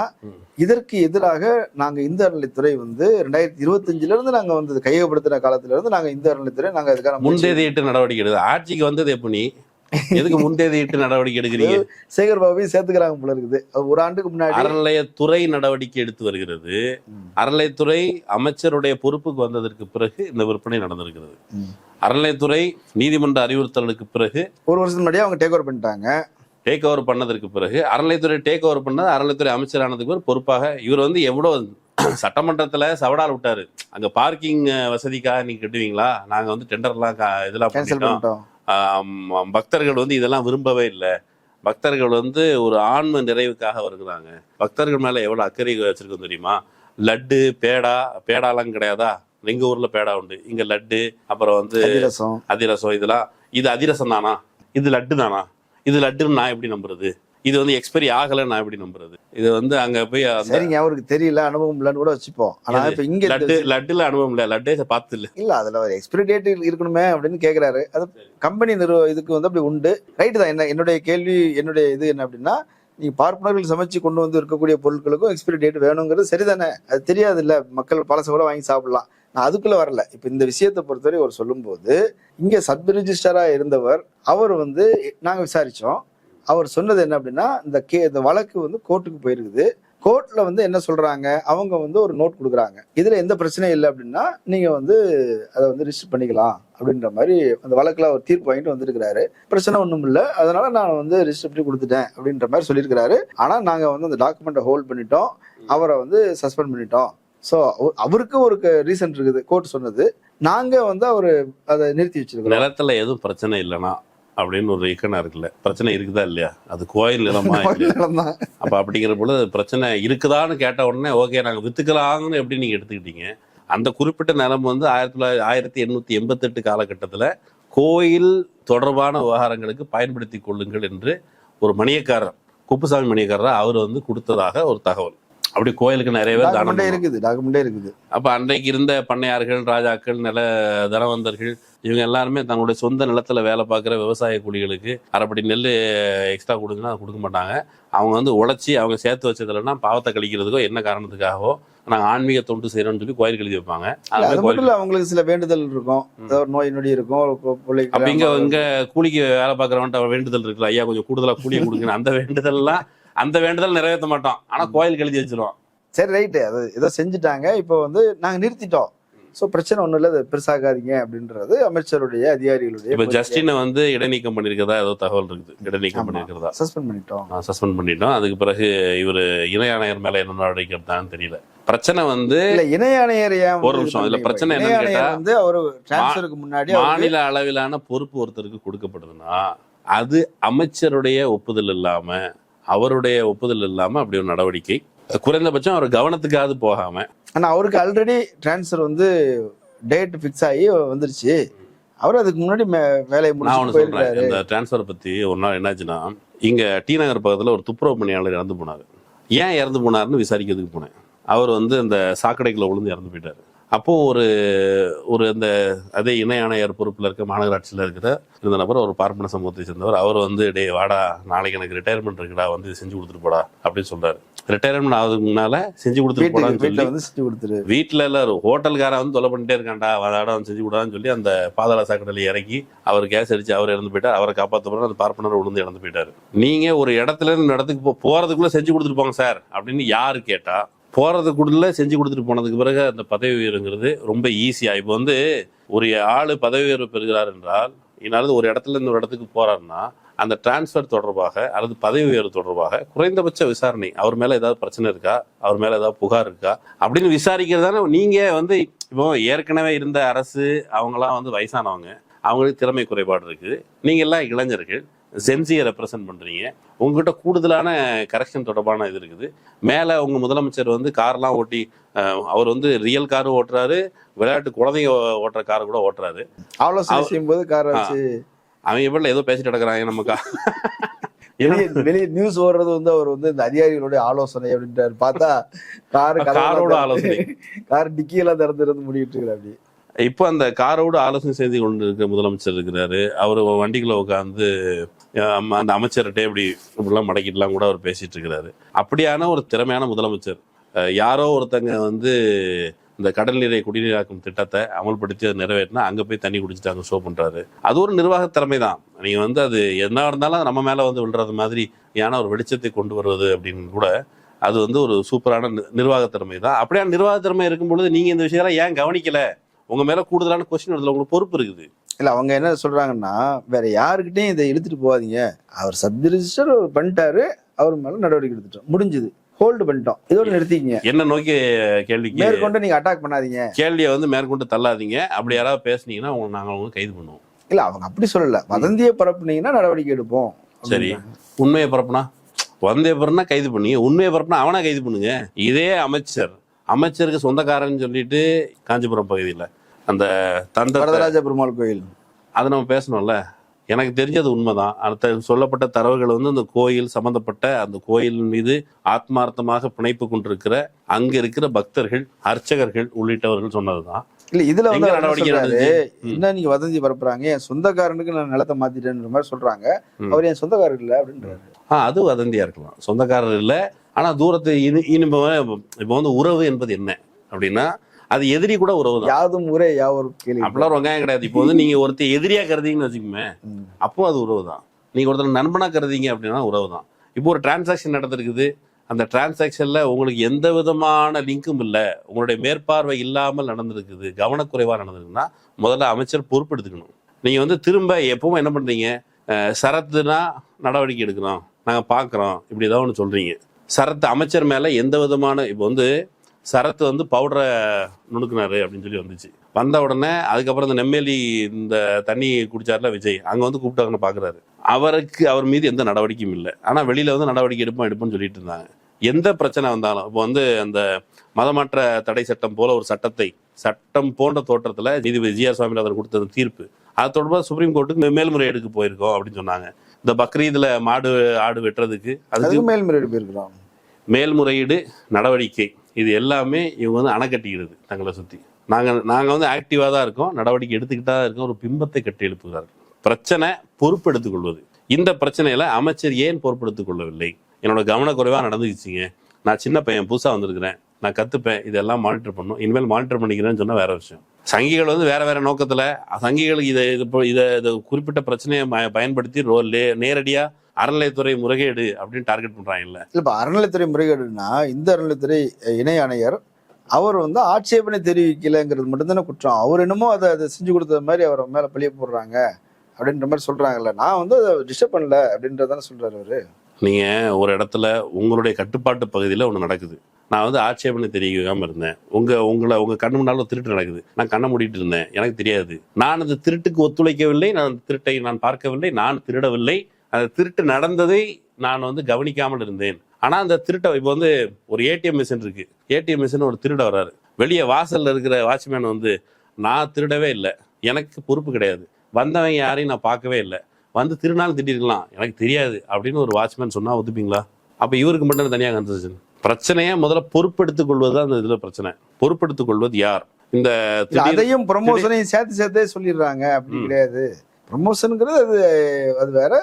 இதற்கு எதிராக நாங்க இந்து அறநிலைத்துறை வந்து 2025 இருந்து நாங்க வந்து கையகப்படுத்தின காலத்துல இருந்து நாங்க இந்து அறநிலைத்துறை நாங்க அதுக்கான முன்தேதியிட்டு நடவடிக்கை எடுக்குது. ஆட்சிக்கு வந்தது எப்படி? எதுக்கு முன்தேதியிட்டு நடவடிக்கை எடுக்கிறீங்க? சேகர் பாபுவையும் சேர்த்துக்கிறாங்க போல இருக்குது. ஒரு ஆண்டுக்கு முன்னாடி அறநிலையத்துறை நடவடிக்கை எடுத்து வருகிறது. அறநிலையத்துறை அமைச்சருடைய பொறுப்புக்கு வந்ததற்கு பிறகு இந்த விற்பனை நடந்திருக்கிறது. அறநிலையத்துறை நீதிமன்ற அறிவுறுத்தலுக்கு பிறகு ஒரு வருஷத்துக்கு முன்னாடி அவங்க டேக் ஓவர் பண்ணிட்டாங்க. டேக் ஓவர் பண்ணதற்கு பிறகு அறநிலையத்துறை டேக் ஓவர் பண்ணது அறநிலையத்துறை அமைச்சரானதுக்கு பிறகு பொறுப்பாக இவர் வந்து எவ்வளவு சட்டமன்றத்துல சவடால் விட்டாரு. அங்க பார்க்கிங் வசதிக்காக நீங்க கட்டுவீங்களா, நாங்க வந்து டெண்டர்லாம் இதெல்லாம் பண்ணிட்டோம், பக்தர்கள் வந்து இதெல்லாம் விரும்பவே இல்லை, பக்தர்கள் வந்து ஒரு ஆன்ம நிறைவுக்காக வருகிறாங்க, பக்தர்கள் மேல எவ்வளவு அக்கறை வச்சிருக்கோம் தெரியுமா, லட்டு பேடாலாம் கிடையாதா, எங்க ஊர்ல பேடா உண்டு, இங்க லட்டு, அப்புறம் வந்து அதிரசம், இதெல்லாம் இது அதிரசம் தானா, இது லட்டு தானா, இது லட்டுன்னு நான் எப்படி நம்புறது, இது வந்து எக்ஸ்பைரி ஆகல நான் எப்படி நம்புறது, இது வந்து அங்க போய் சரிங்க அவருக்கு தெரியல அனுபவம் இல்லைன்னு கூட வச்சுப்போம். ஆனா இப்ப இங்க லட்டுல அனுபவம் இல்ல, லட்டே பார்த்து இல்ல அதுல ஒரு எக்ஸ்பைரி டேட் இருக்கணுமே அப்படின்னு கேக்குறாரு. அது கம்பெனி இதுக்கு வந்து அப்படி உண்டு. ரைட்டு தான். என்னுடைய கேள்வி என்னுடைய இது என்ன அப்படின்னா நீங்க பார்ப்பனர்கள் சமைச்சு கொண்டு வந்து இருக்கக்கூடிய பொருட்களுக்கும் எக்ஸ்பைரி டேட் வேணுங்கிறது சரிதானே, அது தெரியாது இல்ல, மக்கள் பழச கூட வாங்கி சாப்பிடலாம். நான் அதுக்குள்ள வரல. இப்ப இந்த விஷயத்தை பொறுத்தவரை அவர் சொல்லும் போது இங்க சப் ரிஜிஸ்டரா இருந்தவர் அவர் வந்து நாங்க விசாரிச்சோம், அவர் சொன்னது என்ன அப்படின்னா இந்த வழக்கு வந்து கோர்ட்டுக்கு போயிருக்குது, கோர்ட்ல வந்து என்ன சொல்றாங்க, அவங்க வந்து ஒரு நோட் கொடுக்குறாங்க, இதுல எந்த பிரச்சனையும் இல்லை அப்படின்னா நீங்க வந்து அதை வந்து ரிஜிஸ்டர் பண்ணிக்கலாம் அப்படின்ற மாதிரி அந்த வழக்குல அவர் தீர்ப்பு வாங்கிட்டு வந்திருக்கிறாரு. பிரச்சனை ஒண்ணும் இல்லை, அதனால நான் வந்து ரிஜிஸ்டர் பண்ணி கொடுத்துட்டேன் அப்படின்ற மாதிரி சொல்லியிருக்கிறாரு. ஆனா நாங்க வந்து அந்த டாக்குமெண்ட்டை ஹோல்ட் பண்ணிட்டோம், அவரை வந்து சஸ்பெண்ட் பண்ணிட்டோம். ஸோ அவருக்கு ஒரு ரீசன் இருக்குது கோர்ட் சொன்னது, நாங்க வந்து அவரு அதை நிறுத்தி வச்சிருக்கோம். நிலத்துல எதுவும் பிரச்சனை இல்லைன்னா அப்படின்னு ஒரு இக்கனா இருக்குல்ல, பிரச்சனை இருக்குதா இல்லையா, அது கோயில் நிலமா அப்ப அப்படிங்கிற பொழுது பிரச்சனை இருக்குதான்னு கேட்ட உடனே ஓகே நாங்க வித்துக்கலாம்னு எப்படி நீங்க எடுத்துக்கிட்டீங்க. அந்த குறிப்பிட்ட நிலம் வந்து 1888 காலகட்டத்துல கோயில் தொடர்பான விவகாரங்களுக்கு பயன்படுத்தி கொள்ளுங்கள் என்று ஒரு மணியக்காரர், குப்புசாமி மணியக்காரர் அவர் வந்து கொடுத்ததாக ஒரு தகவல். அப்படி கோயிலுக்கு நிறைய பேர் டாக்குமெண்டே இருக்குது. அப்ப அன்றைக்கு இருந்த பண்ணையார்கள், ராஜாக்கள், தனவந்தர்கள் இவங்க எல்லாருமே தங்களுடைய சொந்த நிலத்துல வேலை பார்க்குற விவசாய கூலிகளுக்கு அரைப்படி நெல் எக்ஸ்ட்ரா கொடுங்கன்னா கொடுக்க மாட்டாங்க. அவங்க வந்து உழைச்சி அவங்க சேர்த்து வச்சதுலன்னா பாவத்தை கழிக்கிறதுக்கோ என்ன காரணத்துக்காகவோ நாங்கள் ஆன்மீக தொண்டு செய்யறோம்னு சொல்லி கோயில் எழுதி வைப்பாங்க. அவங்களுக்கு சில வேண்டுதல் இருக்கும், நோய் நொடி இருக்கும். அப்படிங்க இங்க கூலிக்கு வேலை பார்க்குறவன்ட்ட வேண்டுதல் இருக்குல்ல, ஐயா கொஞ்சம் கூடுதலா கூலியை கொடுங்க, அந்த வேண்டுதல் நிறைவேற்ற மாட்டோம், ஆனா கோயிலுக்கு எழுதி வச்சிருவோம். சரி ரைட்டு, அது ஏதோ செஞ்சுட்டாங்க, இப்போ வந்து நாங்க நிறுத்திட்டோம், ஸோ பிரச்சனை ஒன்றும் இல்லை, அதை பெருசாகாதீங்க அப்படின்றது அமைச்சருடைய அதிகாரிகளுடைய. இப்போ ஜஸ்டினை வந்து இடைநீக்கம் பண்ணியிருக்கிறதா ஏதோ தகவல் இருக்குது, இடைநீக்கம் பண்ணியிருக்கிறதா, சஸ்பெண்ட் பண்ணிட்டோம். அதுக்கு பிறகு இவர் இணை ஆணையர் மேல என்ன நடவடிக்கை எடுத்தாங்கன்னு தெரியல. பிரச்சனை வந்து இணை ஆணையர் ஒரு நிமிஷம், இதுல பிரச்சனை என்னன்னு கேட்டா வந்து அவரு டிரான்ஸ்ஃபருக்கு முன்னாடி மாநில அளவிலான பொறுப்பு ஒருத்தருக்கு கொடுக்கப்படுதுன்னா அது அமைச்சருடைய ஒப்புதல் இல்லாம, அவருடைய ஒப்புதல் இல்லாம அப்படி ஒரு நடவடிக்கை, குறைந்தபட்சம் அவர் கவனத்துக்காவது போகாம. ஆனா அவருக்கு ஆல்ரெடி டிரான்ஸ்ஃபர் வந்து டேட் ஃபிக்ஸ் ஆகி வந்துருச்சு, அவர் அதுக்கு முன்னாடி வேலையை முடிச்சு சொல்றேன். இந்த டிரான்ஸ்ஃபர் பத்தி ஒரு நாள் என்னாச்சுன்னா இங்கே டி நகர் பக்கத்தில் ஒரு துப்புரவு பணியாளர் இறந்து போனார். ஏன் இறந்து போனார்னு விசாரிக்கிறதுக்கு போனேன். அவர் வந்து அந்த சாக்கடைக்குள்ள விழுந்து இறந்து போயிட்டார். அப்போது ஒரு அந்த அதே இணை ஆணையர் பொறுப்பில் இருக்க மாநகராட்சியில் இருந்த நபர் ஒரு பார்ப்பன சமூகத்தை சேர்ந்தவர். அவர் வந்து டே வாடா, நாளைக்கு எனக்கு ரிட்டையர்மெண்ட் இருக்குடா, வந்து இது செஞ்சு கொடுத்துட்டு போடா அப்படின்னு சொல்றாரு. ரிட்டையர்மெண்ட் ஆகுதுக்கு முன்னால செஞ்சு கொடுத்துட்டு போடான்னு சொல்லி வீட்டில் எல்லாரும் ஹோட்டல்காரன் வந்து தொலை பண்ணிட்டே இருக்காண்டா, வாடாட வந்து செஞ்சு கொடுடான்னு சொல்லி அந்த பாதாள சாக்கடையில் இறக்கி அவர் கேஸ் அடிச்சு அவர் இறந்து போயிட்டார். அவரை காப்பாற்ற போற அந்த பார்ப்பனர் விழுந்து இறந்து போயிட்டாரு. நீங்க ஒரு இடத்துல இருந்து இடத்துக்கு போறதுக்குள்ள செஞ்சு கொடுத்துட்டு போங்க சார் அப்படின்னு யாரு கேட்டா, போறதுக்குள்ள செஞ்சு கொடுத்துட்டு போனதுக்கு பிறகு அந்த பதவி உயர்வுங்கிறது ரொம்ப ஈஸியா. இப்போ வந்து ஒரு ஆளு பதவி உயர்வு பெறுகிறார் என்றால், இன்னாலும் ஒரு இடத்துல இருந்து ஒரு இடத்துக்கு போறாருன்னா அந்த டிரான்ஸ்ஃபர் தொடர்பாக அல்லது பதவி உயர்வு தொடர்பாக குறைந்தபட்ச விசாரணை, அவர் மேல ஏதாவது பிரச்சனை இருக்கா, அவர் மேல ஏதாவது புகார் இருக்கா அப்படின்னு விசாரிக்கிறதான. நீங்க வந்து இப்போ ஏற்கனவே இருந்த அரசு அவங்களாம் வந்து வயசானவங்க, அவங்களுக்கு திறமை குறைபாடு இருக்கு. நீங்க எல்லாம் இளைஞர்கள், சென்சியை ரெப்ரசன்ட் பண்றீங்க, உங்ககிட்ட கூடுதலான கரெக்ஷன் தொடர்பான இது இருக்குது. மேல உங்க முதலமைச்சர் வந்து கார்லாம் ஓட்டி, அவர் வந்து ரியல் காரும் ஓட்டுறாரு, விளையாட்டு குழந்தைங்க ஓட்டுற கார் கூட ஓட்டுறாரு. ஆலோசனை செய்யும்போது கார் வச்சு அவங்க எப்படி ஏதோ பேசிட்டு கிடக்குறாங்க. நமக்கா வெளியே நியூஸ் ஓடுறது வந்து அவர் வந்து இந்த அதிகாரிகளுடைய ஆலோசனை அப்படின்றாரு. பார்த்தா காரோட ஆலோசனை, கார் டிக்கியெல்லாம் திறந்து முடிவிட்டு இருக்கிற. அப்படி இப்போ அந்த காரோடு ஆலோசனை செய்து கொண்டு இருக்கிற முதலமைச்சர் இருக்கிறாரு. அவர் வண்டிக்குள்ள உட்காந்து அந்த அமைச்சர்கிட்ட இப்படிலாம் மடக்கிட்டுலாம் கூட அவர் பேசிட்டு இருக்கிறாரு. அப்படியான ஒரு திறமையான முதலமைச்சர். யாரோ ஒருத்தங்க வந்து இந்த கடல் நீரை குடிநீராக்கும் திட்டத்தை அமல்படுத்தி அதை நிறைவேற்றினா அங்கே போய் தண்ணி குடிச்சிட்டு அங்கே ஷோ பண்ணுறாரு. அது ஒரு நிர்வாக திறமை தான். நீங்கள் வந்து அது என்ன இருந்தாலும் நம்ம மேலே வந்து விழுறது மாதிரி ஏன்னா ஒரு வெளிச்சத்தை கொண்டு வருவது அப்படின்னு கூட அது வந்து ஒரு சூப்பரான நிர்வாக திறமை தான். அப்படியான நிர்வாக திறமை இருக்கும் பொழுது நீங்கள் இந்த விஷயத்தெல்லாம் ஏன் கவனிக்கல? உங்க மேல கூடுதலான கொஸ்டின் வருதுல, உங்களுக்கு பொறுப்பு இருக்குது. இல்ல அவங்க என்ன சொல்றாங்கன்னா, வேற யாருக்கிட்டையும் இதை இழுத்துட்டு போகாதீங்க, அவர் சப் ரிஜிஸ்டர் பண்ணிட்டாரு, அவர் மேல நடவடிக்கை எடுத்துட்டோம், முடிஞ்சது, ஹோல்டு பண்ணிட்டோம், இதோட நிறுத்திக்கங்க. என்ன நோக்கி கேள்விக்கு மேற்கொண்டு நீங்க அட்டாக் பண்ணாதீங்க, கேள்வியை வந்து மேற்கொண்டு தள்ளாதீங்க. அப்படி யாராவது பேசுனீங்கன்னா நாங்க கைது பண்ணுவோம். இல்ல அவங்க அப்படி சொல்லல, வதந்தியை பரப்புனீங்கன்னா நடவடிக்கை எடுப்போம். சரி, உண்மையை பரப்புனா வதந்தியை பரப்புனா கைது பண்ணீங்க, உண்மையை பரப்புனா அவனா கைது பண்ணுங்க. இதே அமைச்சருக்கு சொந்தக்காரன்னு சொல்லிட்டு காஞ்சிபுரம் பகுதியில் அந்த வரதராஜ பெருமாள் கோயில், அதை நம்ம பேசணும்ல. எனக்கு தெரிஞ்சது உண்மைதான். அந்த சொல்லப்பட்ட தரவுகள் வந்து அந்த கோயில் சம்பந்தப்பட்ட அந்த கோயில் மீது ஆத்மார்த்தமாக பிணைப்பு கொண்டிருக்கிற அங்க இருக்கிற பக்தர்கள், அர்ச்சகர்கள் உள்ளிட்டவர்கள் சொன்னதுதான். இல்ல இதுல வந்து என்ன நீங்க வதந்தி பரப்புறாங்க, என் சொந்தக்காரனுக்கு நான் நிலத்தை மாத்திட்டேன்ற மாதிரி சொல்றாங்க, அவர் என் சொந்தக்காரர் இல்லை அப்படின்றாரு. அது வதந்தியா இருக்கலாம், சொந்தக்காரர் இல்லை. ஆனா தூரத்து இப்ப வந்து உறவு என்பது என்ன அப்படின்னா, அது எதிரி கூட உறவு தான். யாதும் ஊரே யாவரும் கேள்வி, அப்படிலாம் வெங்காயம் கிடையாது. இப்போ வந்து நீங்க ஒருத்தர் எதிரியா கருதிங்கன்னு வச்சுக்கோமே, அப்போ அது உறவு தான். நீங்க ஒருத்தர் நண்பனா கருதிங்க அப்படின்னா உறவு தான். இப்போ ஒரு டிரான்சாக்ஷன் நடந்திருக்குது, அந்த டிரான்சாக்ஷன்ல உங்களுக்கு எந்த விதமான லிங்கும் இல்லை, உங்களுடைய மேற்பார்வை இல்லாமல் நடந்திருக்குது, கவனக்குறைவா நடந்திருக்குன்னா முதல்ல அமைச்சர் பொறுப்பு எடுத்துக்கணும். நீங்க வந்து திரும்ப எப்பவும் என்ன பண்றீங்க, சரத்துனா நடவடிக்கை எடுக்கிறோம், நாங்க பாக்குறோம், இப்படி ஏதாவது ஒன்று சொல்றீங்க. சரத்து அமைச்சர் மேல எந்த விதமான, இப்போ வந்து சரத்து வந்து பவுடரை நுணுக்குனாரு அப்படின்னு சொல்லி வந்துச்சு. வந்த உடனே அதுக்கப்புறம் இந்த நெம்மேலி இந்த தண்ணி குடிச்சாருல விஜய், அங்க வந்து கூப்பிட்டாங்கன்னு பாக்குறாரு. அவர் மீது எந்த நடவடிக்கையும் இல்லை. ஆனா வெளியில வந்து நடவடிக்கை எடுப்போம்னு சொல்லிட்டு இருந்தாங்க. எந்த பிரச்சனை வந்தாலும் இப்போ வந்து அந்த மதமாற்ற தடை சட்டம் போல ஒரு சட்டம் போன்ற தோற்றத்துல நீதிபதி ஜி.ஆர். சுவாமிநாதன் கொடுத்தது தீர்ப்பு, அது தொடர்பாக சுப்ரீம் கோர்ட்டுக்கு மேல்முறையீடுக்கு போயிருக்கோம் அப்படின்னு சொன்னாங்க. இந்த பக்ரீதுல ஆடு வெட்டுறதுக்கு அதுக்கு மேல்முறையீடு போயிருக்கிறோம். மேல்முறையீடு நடவடிக்கை இது எல்லாமே இவங்க வந்து அணைக்கட்டிக்கிறது தங்களை சுற்றி. நாங்கள் வந்து ஆக்டிவாக தான் இருக்கோம், நடவடிக்கை எடுத்துக்கிட்டா தான் இருக்கோம், ஒரு பிம்பத்தை கட்டி எழுப்புகிறார்கள். பிரச்சனை பொறுப்பெடுத்துக் கொள்வது. இந்த பிரச்சனையில அமைச்சர் ஏன் பொறுப்பெடுத்துக் கொள்ளவில்லை? என்னோட கவனக்குறைவாக நடந்துக்கிச்சிங்க, நான் சின்ன பையன் புதுசாக வந்திருக்கிறேன், நான் கற்றுப்பேன், இதெல்லாம் மானிட்டர் பண்ணணும், இனிமேல் மானிட்டர் பண்ணிக்கிறேன்னு சொன்னால் வேற விஷயம். சங்கிகள் வந்து வேற நோக்கத்தில் சங்கிகளுக்கு இதை குறிப்பிட்ட பிரச்சனையை பயன்படுத்தி நேரடியாக அறநிலையத்துறை முறைகேடு அப்படின்னு டார்கெட் பண்றாங்கல்ல. இப்ப அறநிலையத்துறை முறைகேடுனா இந்த அறநிலையத்துறை இணை ஆணையர் அவர் வந்து ஆட்சேபனை தெரிவிக்கலைங்கிறது மட்டும்தானே குற்றம். அவர் என்னமோ அதை செஞ்சு கொடுத்தது மாதிரி அவர் மேல பழிய போடுறாங்க அப்படின்ற மாதிரி சொல்றாங்கல்ல. நான் வந்து அதை டிஸ்டர்ப் பண்ணல அப்படின்றதானே சொல்றாரு அவரு. நீங்க ஒரு இடத்துல உங்களுடைய கட்டுப்பாட்டு பகுதியில ஒண்ணு நடக்குது, நான் வந்து ஆட்சேபனை தெரிவிக்காம இருந்தேன், உங்க கண்ணு முன்னால திருட்டு நடக்குது, நான் கண்ணை மூடிட்டு இருந்தேன், எனக்கு தெரியாது, நான் அந்த திருட்டுக்கு ஒத்துழைக்கவில்லை, நான் திருட்டை நான் பார்க்கவில்லை, நான் திருடவில்லை, அந்த திருட்டு நடந்ததை நான் வந்து கவனிக்காமல் இருந்தேன். ஆனா அந்த திருட்டை இப்போ வந்து ஒரு ஏடிஎம் மிஷின் இருக்கு, ஏடிஎம் மிஷின் ஒரு திருட வர்றாரு, வெளியே வாசல்ல இருக்கிற வாட்ச்மேன் வந்து நான் திருடவே இல்லை, எனக்கு பொறுப்பு கிடையாது, வந்தவங்க யாரையும் நான் பார்க்கவே இல்லை, வந்து திருநாள் திட்டிருக்கலாம், எனக்கு தெரியாது அப்படின்னு ஒரு வாட்ச்மேன் சொன்னா ஒத்துப்பீங்களா? அப்ப இவருக்கு மட்டும் தனியாக கன்செஷன்? பிரச்சனையே முதல்ல பொறுப்பெடுத்துக் கொள்வது அந்த இதுல பிரச்சனை. பொறுப்பெடுத்துக் கொள்வது யார்? இந்த அதையும் ப்ரமோஷனையும் சேர்த்தே சொல்லிடுறாங்க. அப்படி கிடையாது. ப்ரமோஷனுங்கிறது அது வேற.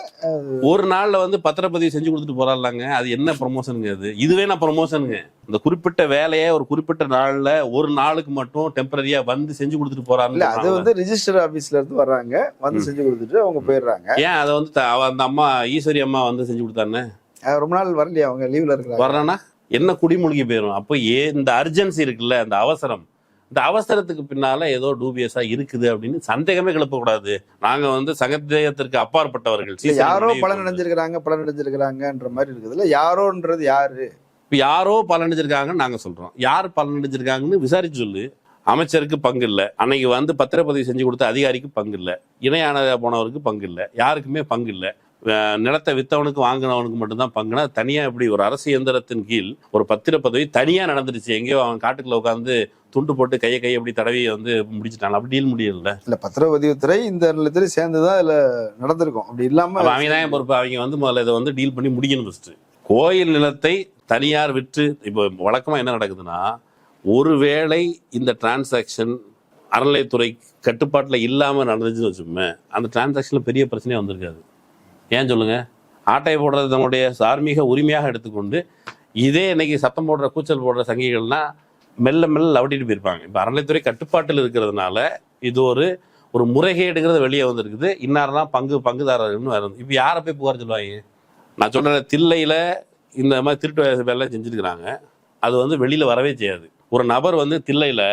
ஒரு நாள்ல வந்து பத்திரப்பதிவு செஞ்சு கொடுத்துட்டு போறாங்க. அது என்ன ப்ரமோஷனுங்க? அது இதுவே நான் ப்ரமோஷனுங்க. இந்த குறிப்பிட்ட வேலையை ஒரு குறிப்பிட்ட நாள்ல ஒரு நாளுக்கு மட்டும் டெம்பரரியா வந்து செஞ்சு கொடுத்துட்டு போறாங்க. அது வந்து ரிஜிஸ்டர் ஆபீஸ்ல இருந்து வர்றாங்க, வந்து செஞ்சு கொடுத்துட்டு அவங்க போயிடுறாங்க. ஏன் அதை வந்து அந்த அம்மா ஈஸ்வரி அம்மா வந்து செஞ்சு கொடுத்தானே? ரொம்ப நாள் வரலையா? அவங்க லீவ்ல இருக்காங்க. வர்றானா என்ன குடிமூழ்கி போயிடும். அப்போ இந்த அர்ஜென்சி இருக்குல்ல, அந்த அவசரம், இந்த அவசரத்துக்கு பின்னால ஏதோ டூபியஸா இருக்குது அப்படின்னு சந்தேகமே கிளப்பக்கூடாது. நாங்க வந்து சந்தேகத்திற்கு அப்பாற்பட்டவர்கள். யாரோ பலன் அடைஞ்சிருக்கிறாங்கன்ற மாதிரி இருக்குதுல்ல. யாரோன்றது யாரு? இப்ப யாரோ பலன் அடைஞ்சிருக்காங்கன்னு நாங்க சொல்றோம். யார் பலன் அடைஞ்சிருக்காங்கன்னு விசாரிச்சு சொல்லு. அமைச்சருக்கு பங்கு இல்லை, அன்னைக்கு வந்து பத்திரப்பதிவு செஞ்சு கொடுத்த அதிகாரிக்கு பங்கு இல்லை, இணையான போனவருக்கு பங்கு இல்லை, யாருக்குமே பங்கு இல்லை. நிலத்தை வித்தவனுக்கு வாங்கினவனுக்கு மட்டும்தான் பங்குனா தனியா இப்படி ஒரு அரசு இயந்திரத்தின் கீழ் ஒரு பத்திரப்பதவி தனியா நடந்துருச்சு. எங்கேயோ அவன் காட்டுக்குள்ள உட்காந்து துண்டு போட்டு கையை அப்படி தடவி வந்து முடிச்சுட்டான். அப்படி டீல் முடியல. இல்ல பத்திரப்பதிவுத்துறை இந்த நிலத்துல சேர்ந்துதான் இதுல நடந்திருக்கும். அப்படி இல்லாம அவங்க தான் பொறுப்பு. அவங்க வந்து முதல்ல இதை வந்து டீல் பண்ணி முடிக்கணும். ஃபர்ஸ்ட் கோயில் நிலத்தை தனியார் விற்று, இப்போ வழக்கமா என்ன நடக்குதுன்னா, ஒருவேளை இந்த டிரான்சாக்ஷன் அறநிலையத்துறை கட்டுப்பாட்டில் இல்லாமல் நடந்துச்சுன்னு வச்சுக்கோமே, அந்த டிரான்சாக்ஷன்ல பெரிய பிரச்சனையே வந்திருக்காது. ஏன் சொல்லுங்க? ஆட்டை போடுறது தன்னுடைய தார்மீக உரிமையாக எடுத்துக்கொண்டு இதே இன்னைக்கு சத்தம் போடுற கூச்சல் போடுற சங்கிகள்லாம் மெல்ல மெல்ல லவட்டிட்டு போயிருப்பாங்க. இப்போ அறநிலையத்துறை கட்டுப்பாட்டில் இருக்கிறதுனால இது ஒரு முறைகேடுங்கிறது வெளியே வந்திருக்குது. இன்னாரெல்லாம் பங்குதாரர்னு வேறு. இப்போ யாரை போய் புகார் சொல்லுவாங்க? நான் சொல்ற தில்லையில இந்த மாதிரி திருட்டு வேலை செஞ்சுருக்கிறாங்க. அது வந்து வெளியில வரவே செய்யாது. ஒரு நபர் வந்து தில்லையில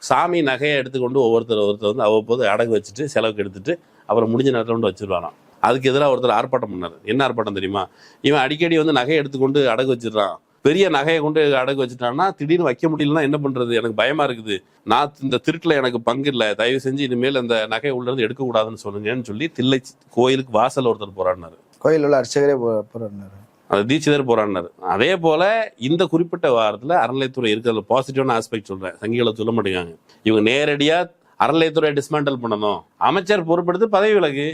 சாமி நகையை எடுத்துக்கொண்டு ஒவ்வொருத்தர் வந்து அவ்வப்போது அடகு வச்சுட்டு செலவுக்கு எடுத்துட்டு அப்புறம் முடிஞ்ச நேரத்தில் கொண்டு வச்சிருவாராம். அதுக்கு எதிராக ஒருத்தர் ஆர்ப்பாட்டம் பண்ணார். என்ன ஆர்ப்பாட்டம் தெரியுமா? இவன் அடிக்கடி வந்து நகையை எடுத்துக்கொண்டு அடகு வச்சிடறான். பெரிய நகையை கொண்டு அடகு வச்சுட்டான்னா திடீர்னு வைக்க முடியலன்னா என்ன பண்றது? எனக்கு பயமா இருக்குது. நான் இந்த திருட்டுல எனக்கு பங்கு இல்லை, தயவு செஞ்சு இனிமேல் அந்த நகையை உள்ள இருந்து எடுக்கக்கூடாதுன்னு சொல்லுங்கன்னு சொல்லி தில்லை கோயிலுக்கு வாசல் ஒருத்தர் போராடினாரு. கோயில் உள்ள அர்ச்சகரே போராடினாரு. அது தீட்சிதர் போராடினாரு. அதே போல இந்த குறிப்பிட்ட வாரத்துல அறநிலையத்துறை இருக்கிற பாசிட்டிவான ஆஸ்பெக்ட் சொல்றேன். சங்கிகளை சொல்ல மாட்டேங்காங்க. இவங்க நேரடியா அறநிலையத்துறை டிஸ்மேண்டல் பண்ணணும். அமைச்சர் பொறுப்பெடுத்து பதவி விலகு,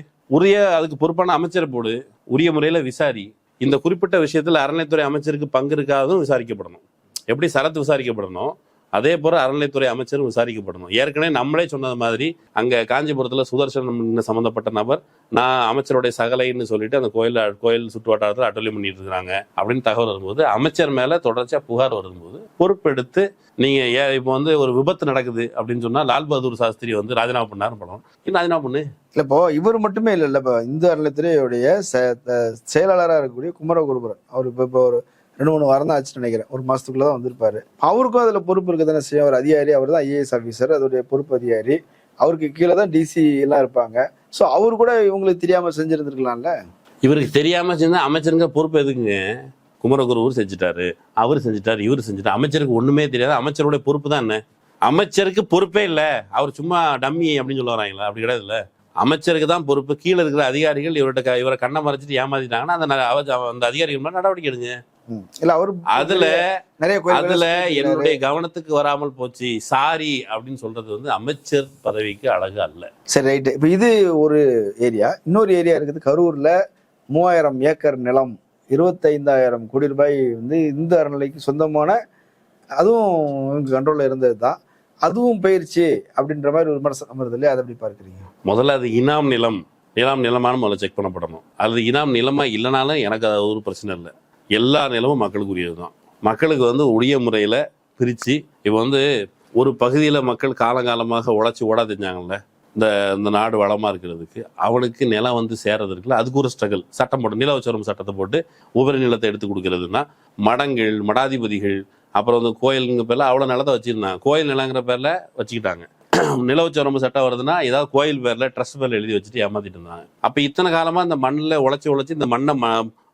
அதுக்கு பொறுப்பான அமைச்சர் போடு, உரிய முறையில விசாரி. இந்த குறிப்பிட்ட விஷயத்துல அறநிலையத்துறை அமைச்சருக்கு பங்கு இருக்காதும் விசாரிக்கப்படணும். எப்படி சரத்து விசாரிக்கப்படணும், அதே போல அறநிலையத்துறை அமைச்சரும் விசாரிக்கப்படணும். ஏற்கனவே நம்மளே சொன்னது மாதிரி அங்க காஞ்சிபுரத்துல சுதர்சனம் சம்பந்தப்பட்ட நபர் நான் அமைச்சருடைய சகலைன்னு சொல்லிட்டு அந்த கோயில் சுற்று வட்டாரத்தில் அட்டலியம் பண்ணிட்டு இருக்காங்க அப்படின்னு தகவல் வரும்போது, அமைச்சர் மேல தொடர்ச்சியா புகார் வரும்போது பொறுப்பெடுத்து நீங்க இப்போ வந்து ஒரு விபத்து நடக்குது அப்படின்னு சொன்னா லால் பகதூர் சாஸ்திரி வந்து ராஜினாமா பண்ணாரு படம். இன்னும் ராஜினாமா பண்ணு. இல்ல இப்போ இவர் மட்டுமே இல்ல, இப்போ இந்து அறநிலையத்துறையுடைய செயலாளராக இருக்கக்கூடிய குமரகுருபரன் அவர் இப்போ ஒரு 2-3 வாரம் தான் ஆச்சுன்னு நினைக்கிறேன். ஒரு மாசத்துக்குள்ளதான் வந்திருப்பாரு. அவருக்கும் அதுல பொறுப்பு இருக்கு தானே செய்யும். அவர் அதிகாரி, அவர் தான் ஐஏஎஸ் ஆஃபீஸர், அதோடைய பொறுப்பு அதிகாரி. அவருக்கு கீழே தான் டிசி எல்லாம் இருப்பாங்க. ஸோ அவரு கூட இவங்களுக்கு தெரியாம செஞ்சிருந்துருக்கலாம்ல. இவருக்கு தெரியாம செஞ்சா அமைச்சருங்க பொறுப்பு எதுக்குங்க? குமரகுருவர் செஞ்சுட்டாரு, அவர் செஞ்சுட்டாரு, இவர் செஞ்சுட்டாரு. அமைச்சருக்கு ஒண்ணுமே தெரியாது. அமைச்சருடைய பொறுப்பு தான் என்ன? அமைச்சருக்கு பொறுப்பே இல்லை. அவர் சும்மா டம்மி அப்படின்னு சொல்ல வராங்களா? அப்படி கிடையாது. இல்ல, அமைச்சருக்கு தான் பொறுப்பு. கீழே இருக்கிற அதிகாரிகள் இவரை கண்ணை மறைச்சிட்டு ஏமாத்திட்டாங்கன்னா அந்த அதிகாரிகள் நடவடிக்கை எடுங்க. இல்ல அவர் அதுல என்னுடைய கவனத்துக்கு வராமல் போச்சு, சாரி அப்படின்னு சொல்றது வந்து அமைச்சர் பதவிக்கு அழகு அல்ல. சரி, ரைட். இப்ப இது ஒரு ஏரியா. இன்னொரு ஏரியா இருக்குது கரூர்ல. 3000 ஏக்கர் நிலம், 25,000 கோடி ரூபாய் வந்து இந்த அறநிலைக்கு சொந்தமான, அதுவும் கண்ட்ரோல்ல இருந்தது தான், அதுவும் போயிருச்சு அப்படின்ற மாதிரி ஒரு விமர்சனம் வருது இல்லையா? அதை எப்படி பார்க்குறீங்க? முதல்ல அது இனாம் நிலமான முதல்ல செக் பண்ணப்படணும். அது இனாம் நிலமா இல்லைனாலும் எனக்கு அது ஒரு பிரச்சனை இல்லை. எல்லா நிலமும் மக்களுக்கு உரியது தான். மக்களுக்கு வந்து உரிய முறையில் பிரித்து, இப்போ வந்து ஒரு பகுதியில் மக்கள் காலங்காலமாக உழைச்சி ஓடா தெரிஞ்சாங்கல்ல, இந்த நாடு வளமாக இருக்கிறதுக்கு அவனுக்கு நிலம் வந்து சேர்றதுக்குல அதுக்கு ஒரு ஸ்ட்ரகிள். சட்டம் போட்டு நிலவச்சரம் சட்டத்தை போட்டு உபரி நிலத்தை எடுத்து கொடுக்கறதுன்னா மடங்கள், மடாதிபதிகள், அப்புறம் வந்து கோயிலுங்க பேரில் அவ்வளோ நிலத்தை வச்சுருந்தாங்க. கோயில் நிலங்கிற பேரில் வச்சுக்கிட்டாங்க. நிலவச்சரம்பு சட்டம் வருதுன்னா ஏதாவது கோயில் பேரில் ட்ரஸ்ட் பேரில் எழுதி வச்சுட்டு ஏமாத்திட்டு இருந்தாங்க. அப்போ இத்தனை காலமாக இந்த மண்ணில் உழைச்சி இந்த மண்ணை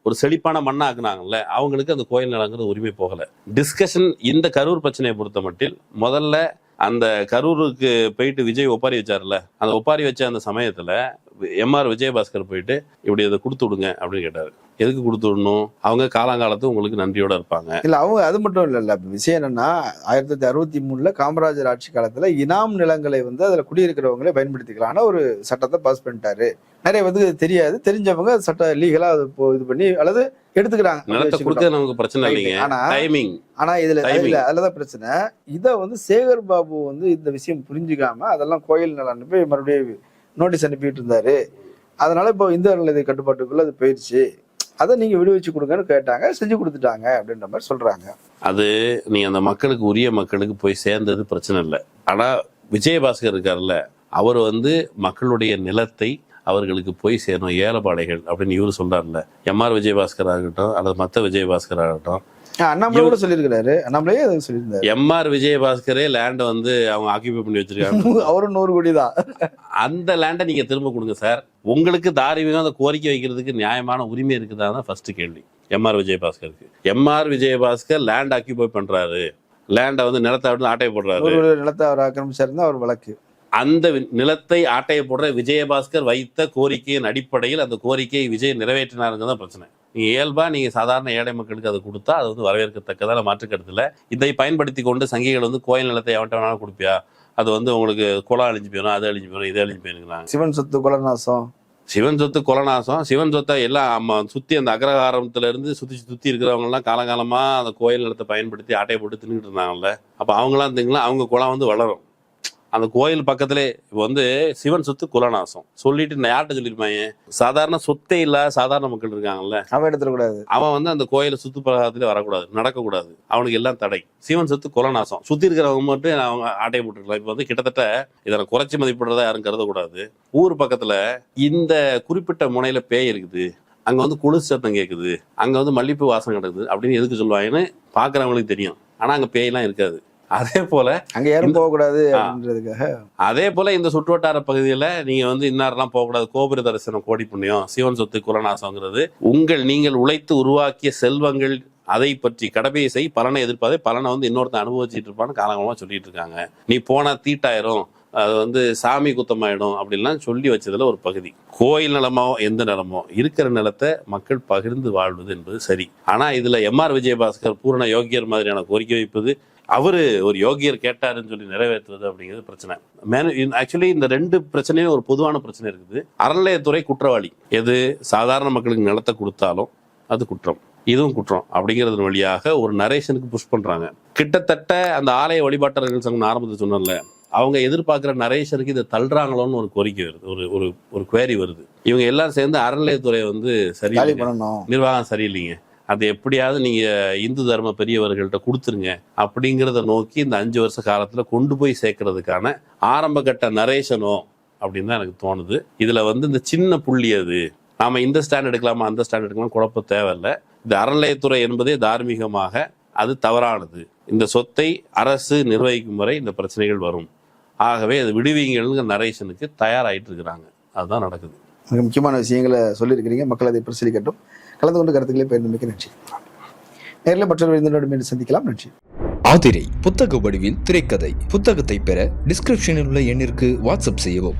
ஒரு செழிப்பான மண்ணா ஆக்குனாங்கல்ல, அவங்களுக்கு அந்த கோயில் நிலங்கிறது உரிமை போகலை. டிஸ்கஷன் இந்த கரூர் பிரச்சனையை பொறுத்த மட்டில் முதல்ல அந்த கரூருக்கு போயிட்டு விஜய் ஒப்பாரி வச்சார்ல, அந்த ஒப்பாரி வச்ச அந்த சமயத்துல எம்ஆர் விஜயபாஸ்கர் போயிட்டு இப்படி இதை கொடுத்து விடுங்க அப்படின்னு கேட்டாரு. எதுக்கு கொடுத்து விடணும்? அவங்க காலங்காலத்து உங்களுக்கு நன்றியோட இருப்பாங்க. இல்ல அவங்க அது மட்டும் இல்ல, விஷயம் என்னன்னா 1963 காமராஜர் ஆட்சி காலத்துல இனாம் நிலங்களை வந்து அதுல குடியிருக்கிறவங்களே பயன்படுத்திக்கலாம்னு ஒரு சட்டத்தை பாஸ் பண்ணிட்டாரு. நிறைய வந்து தெரியாது, தெரிஞ்சவங்க சட்ட லீகலா அது இது பண்ணி அல்லது எடுத்துக்கிறாங்க. நிலத்தை கொடுக்க நமக்கு பிரச்சனை இல்லைங்க, டைமிங். ஆனா அதுலதான் பிரச்சனை. இதை வந்து சேகர் பாபு வந்து இந்த விஷயம் புரிஞ்சுக்காம அதெல்லாம் கோயில் நிலம் அனுப்பி மறுபடியும் நோட்டீஸ் அனுப்பிட்டு இருந்தாரு. அதனால இப்போ இந்து அறநிலையத்துறை கட்டுப்பாட்டுக்குள்ள அது போயிடுச்சு, அதை நீங்க விடுவிச்சு கொடுங்கன்னு கேட்டாங்க, செஞ்சு கொடுத்துட்டாங்க அப்படின்ற மாதிரி சொல்றாங்க. அது நீ அந்த மக்களுக்கு உரிய மக்களுக்கு போய் சேர்ந்தது பிரச்சனை இல்லை. ஆனா விஜயபாஸ்கர் இருக்காருல்ல, அவர் வந்து மக்களுடைய நிலத்தை அவர்களுக்கு போய் சேரணும், ஏலப்பாடைகள் அப்படின்னு இவரு சொல்றாருல்ல. எம்ஆர் விஜயபாஸ்கர் ஆகட்டும் அல்லது மற்ற விஜயபாஸ்கர் ஆகட்டும், அண்ணாமலை கூட சொல்லியிருக்கிறாரு, அண்ணாமலையே சொல்லியிருந்தாரு. எம்ஆர் விஜயபாஸ்கரே லேண்டை வந்து அவங்க ஆக்கிபை பண்ணி வச்சிருக்காங்க. அவரும் 100 கோடி தான். அந்த லேண்டை நீங்க திரும்ப கொடுங்க சார். உங்களுக்கு தாரிமிகம் அந்த கோரிக்கை வைக்கிறதுக்கு நியாயமான உரிமை இருக்குதான் ஃபர்ஸ்ட் கேள்வி எம்ஆர் விஜயபாஸ்கருக்கு. எம்ஆர் விஜயபாஸ்கர் லேண்ட் ஆக்கிபை பண்றாரு, லேண்டை வந்து நிலத்தை வந்து ஆட்டை போடுறாரு, நிலத்தை அவர் ஆக்கிரமிச்சாருன்னா அவர் வழக்கு. அந்த நிலத்தை ஆட்டையை போடுற விஜயபாஸ்கர் வைத்த கோரிக்கையின் அடிப்படையில் அந்த கோரிக்கையை விஜய் நிறைவேற்றினாருங்க தான் பிரச்சனை. நீங்க இயல்பா நீங்க சாதாரண ஏழை மக்களுக்கு அதை கொடுத்தா அது வந்து வரவேற்கத்தக்கதால மாற்றுக்கருத்துல. இதை பயன்படுத்தி கொண்டு சங்கிகள் வந்து கோயில் நிலத்தை எவன்ட்ட வேணாலும் கொடுப்பியா, அது வந்து உங்களுக்கு குளம் அழிஞ்சு போயிடும், அது அழிஞ்சு போயிடும், இது அழிஞ்சு போயிருக்கிறாங்க. சிவன் சொத்து கொலநாசம், சிவன் சொத்து கொலநாசம், சிவன் சொத்தை எல்லாம் சுத்தி அந்த அக்ரஹாரத்துல இருந்து சுத்தி இருக்கிறவங்க எல்லாம் காலகாலமா அந்த கோயில் நிலத்தை பயன்படுத்தி ஆட்டையை போட்டு தின்னுட்டு இருந்தாங்கல்ல. அப்ப அவங்களாம் திங்களா அவங்க குளம் வந்து வளரும். அந்த கோயில் பக்கத்திலே இப்போ வந்து சிவன் சொத்து குலநாசம் சொல்லிட்டு யார்கிட்ட சொல்லியிருப்பாங்க? சாதாரண சொத்தே இல்ல சாதாரண மக்கள் இருக்காங்கல்ல, அவன் எடுத்துடக்கூடாது. அவன் வந்து அந்த கோயில சுத்துப்பிரகாரத்திலே வரக்கூடாது, நடக்கக்கூடாது, அவனுக்கு எல்லாம் தடை. சிவன் சொத்து குலநாசம், சுத்தி இருக்கிறவங்க மட்டும் அவங்க ஆட்டையை போட்டுருக்கலாம். இப்போ வந்து கிட்டத்தட்ட இதனை குறைச்சி மதிப்பிடுறதா யாரும் கருதக்கூடாது. ஊர் பக்கத்துல இந்த குறிப்பிட்ட முனையில பேய் இருக்குது, அங்க வந்து குளிர் சத்தம் கேட்குது, அங்க வந்து மல்லிப்பூ வாசம் கிடக்குது அப்படின்னு எதுக்கு சொல்லுவாங்கன்னு பாக்குறவங்களுக்கு தெரியும். ஆனா அங்க பேயெல்லாம் இருக்காது. அதே போல அங்க யாரும் போகக்கூடாது அப்படின்றதுக்காக, அதே போல இந்த சுற்றுவட்டார பகுதியில நீங்க வந்து இன்னாரெல்லாம் போகக்கூடாது, கோபுர தரிசனம் கோடி புண்ணியம், சிவன் சொத்து குலநாசங்கிறது நீங்கள் உழைத்து உருவாக்கிய செல்வங்கள், அதை பற்றி கடமையை செய், பலனை எதிர்ப்பாதே, பலனை வந்து இன்னொருத்தன் அனுபவிச்சுட்டு இருப்பான்னு காலங்கமா சொல்லிட்டு இருக்காங்க. நீ போனா தீட்டாயிரும், அது வந்து சாமி குத்தமாயிடும் அப்படின்லாம் சொல்லி வச்சதுல ஒரு பகுதி. கோயில் நிலமோ எந்த நிலமோ இருக்கிற நிலத்தை மக்கள் பகிர்ந்து வாழ்வது என்பது சரி. ஆனா இதுல எம்ஆர் விஜயபாஸ்கர் பூரண யோகியர் மாதிரியான கோரிக்கை வைப்பது, அவரு ஒரு யோகியர் கேட்டாருன்னு சொல்லி நிறைவேற்றுவது அப்படிங்கிறது பிரச்சனை. ஆக்சுவலி இந்த ரெண்டு பிரச்சனையும் ஒரு பொதுவான பிரச்சனை இருக்குது. அறநிலையத்துறை குற்றவாளி. எது சாதாரண மக்களுக்கு நிலத்தை கொடுத்தாலும் அது குற்றம், இதுவும் குற்றம் அப்படிங்கிறது வழியாக ஒரு நரேஷனுக்கு புஷ் பண்றாங்க. கிட்டத்தட்ட அந்த ஆலய வழிபாட்டர்கள் சங்கம் ஆரம்பத்தில் சொன்னல, அவங்க எதிர்பார்க்கிற நரேஷனுக்கு இதை தள்ளுறாங்களோன்னு ஒரு கோரிக்கை வருது, ஒரு ஒரு குவேரி வருது. இவங்க எல்லாம் சேர்ந்து அறநிலையத்துறை வந்து சரி, நிர்வாகம் சரியில்லைங்க, அதை எப்படியாவது நீங்க இந்து தர்ம பெரியவர்கள்ட்ட கொடுத்துருங்க அப்படிங்கிறத நோக்கி இந்த 5 வருஷ காலத்துல கொண்டு போய் சேர்க்கறதுக்கான ஆரம்ப கட்ட நரேஷனோ அப்படின்னு தான் எனக்கு தோணுது. இதுல வந்து இந்த சின்ன புள்ளி, அது நாம இந்த ஸ்டாண்ட் எடுக்கலாமா அந்த ஸ்டாண்ட் எடுக்கலாம் குழப்பம் தேவையில்லை. இந்த அறநிலையத்துறை என்பதே தார்மீகமாக அது தவறானது. இந்த சொத்தை அரசு நிர்வகிக்கும் வரை இந்த பிரச்சனைகள் வரும். ஆகவே அது விடுவீங்கள்ங்கிற நரேஷனுக்கு தயாராகிட்டு இருக்கிறாங்க. அதுதான் நடக்குது. மிக முக்கியமான விஷயங்களை சொல்லியிருக்கிறீங்க, மக்கள் அதை பரிசீலிக்கட்டும். கலந்து கொண்டு கருத்துக்களை பகிர்ந்தமைக்கு நன்றி. நேரில் மற்றொரு விருந்தினருடன் சந்திக்கலாம். நன்றி. ஆதிரை புத்தக வடிவில் திரைக்கதை புத்தகத்தை பெற டிஸ்கிரிப்ஷனில் உள்ள எண்ணிற்கு வாட்ஸ்அப் செய்யவும்.